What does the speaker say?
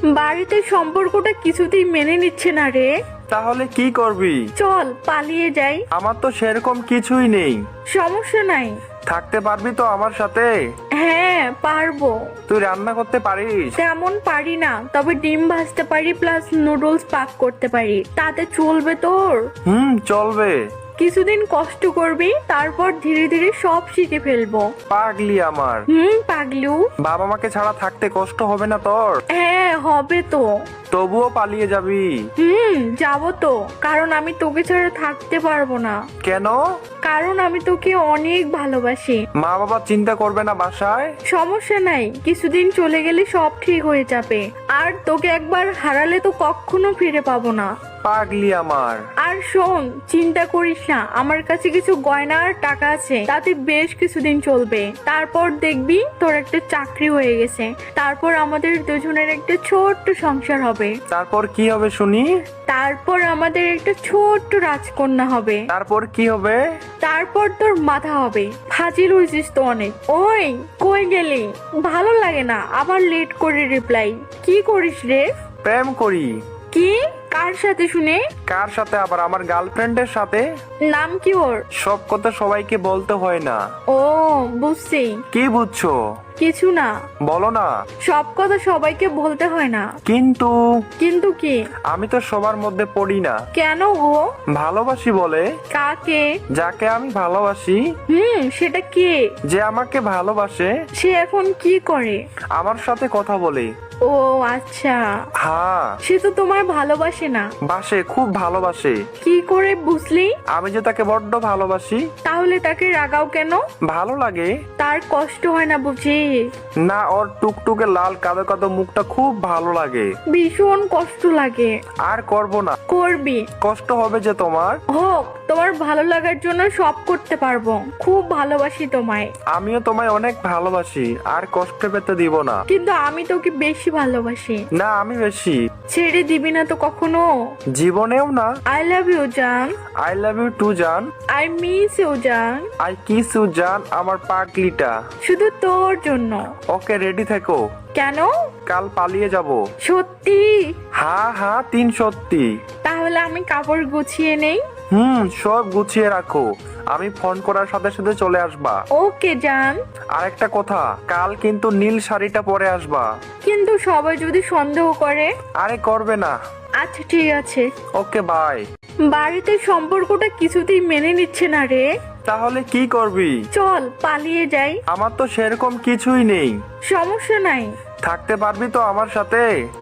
বাড়িতে সম্পর্কটা কিছুতেই মেনে নিচ্ছে না রে। তাহলে কি করবি? চল পালিয়ে যাই। আমার তো সেরকম কিছুই নেই। সমস্যা নাই। থাকতে পারবি তো আমার সাথে? হ্যাঁ পারবো। তুই রান্না করতে পারিস? তেমন পারি না, তবে ডিম ভাজতে পারি প্লাস নুডলস পাক করতে পারি। তাতে চলবে তোর? চলবে। কিছুদিন কষ্ট করবি, তারপর ধীরে ধীরে সব শিখে ফেলবো। পাগলি আমার। পাগলু। বাবা মাকে ছাড়া থাকতে কষ্ট হবে না তোর? হ্যাঁ হবে তো। তবুও পালিয়ে যাবি? যাবো তো, কারণ আমি তোকে ছাড়া থাকতে পারবো না। কেন? কারণ আমি তোকে অনেক ভালোবাসি। মা বাবা চিন্তা করবে না বাসায়? সমস্যা নাই, কিছুদিন চলে গেলে সব ঠিক হয়ে যাবে। আর তোকে একবার হারালে তো কখনো ফিরে পাবো না। পাগলি আমার। আর শোন, চিন্তা করিস না, আমার কাছে কিছু গয়না আর টাকা আছে, তাতে বেশ কিছুদিন চলবে। তারপর দেখবি তোর একটা চাকরি হয়ে গেছে, তারপর আমাদের দুজনের একটা ছোট্ট সংসার হবে। তারপর কি হবে শুনি? তারপর আমাদের একটা ছোট্ট রাজকন্যা হবে। তারপর কি হবে? তারপর তোর মাথা হবে। ফাজিল হয়েছিস তো অনেক। ওই কই গেলি? ভালো লাগে না আবার লেট করে রিপ্লাই। কি করিস রে? প্রেম করি। কি? কার সাথে শুনে? কার সাথে আবার? আমার গার্লফ্রেন্ডের সাথে। নাম কি ওর? সব কথা সবাইকে বলতে হয় না। ও বুঝছি। কি বুঝছো? কিছু না। বলো না। সব কথা সবাইকে বলতে হয় না। কিন্তু কিন্তু কি? আমি তো সবার মধ্যে পড়ি না। কেন গো? ভালোবাসি বলে। কাকে? যাকে আমি ভালোবাসি। সেটা কে? যে আমাকে ভালোবাসে। সে এখন কি করে? আমার সাথে কথা বলে। ও আচ্ছা। হ্যাঁ। সে তো তোমার ভালোবাসে না। বাসে, খুব ভালোবাসে। কি করে বুঝলি? আমি যে তাকে বড্ড ভালোবাসি। তাহলে তাকে রাগাও কেন? ভালো লাগে। তার কষ্ট হয় না বুঝি? না, ওর টুকটুকে লাল কাদো কাদো মুখটা খুব ভালো লাগে। ভীষণ কষ্ট লাগে। আর করব না। করবি? কষ্ট হবে যে তোমার। হোক, তোমার ভালো লাগার জন্য সব করতে পারবো। খুব ভালোবাসি তোমায়। আমিও তোমায় অনেক ভালোবাসি, আর কষ্ট পেতে দিব না। কিন্তু আমি তোকে বেশি ভালোবাসি। না, আমি বেশি। ছেড়ে দিবি না তো কখনো? জীবনেও না। আই লাভ ইউ জান। আই লাভ ইউ টু জান। আই মিস ইউ জান। আই কিস ইউ জান, আমার পাগলিটা। শুধু তোর জন্য। ওকে, রেডি থেকো। কেন? কাল পালিয়ে যাব। সত্যি? হ্যাঁ হ্যাঁ, 3 সত্যি। তাহলে আমি কাপড় গুছিয়ে নেই। সব গুছিয়ে রাখো। আমি ফোন করার সাথে সাথে চলে আসবা। ওকে জান। আরেকটা কথা, কাল কিন্তু নীল শাড়িটা পরে আসবা। কিন্তু সবাই যদি সন্দেহ করে? আরে করবে না। আচ্ছা ঠিক আছে। Okay bye. বাড়িতে সম্পর্কটা কিছুতেই মেনে নিচ্ছে না রে। তাহলে কি করবি? চল পালিয়ে যাই। আমার তো সেরকম কিছুই নেই। সমস্যা নাই। থাকতে পারবি তো আমার সাথে?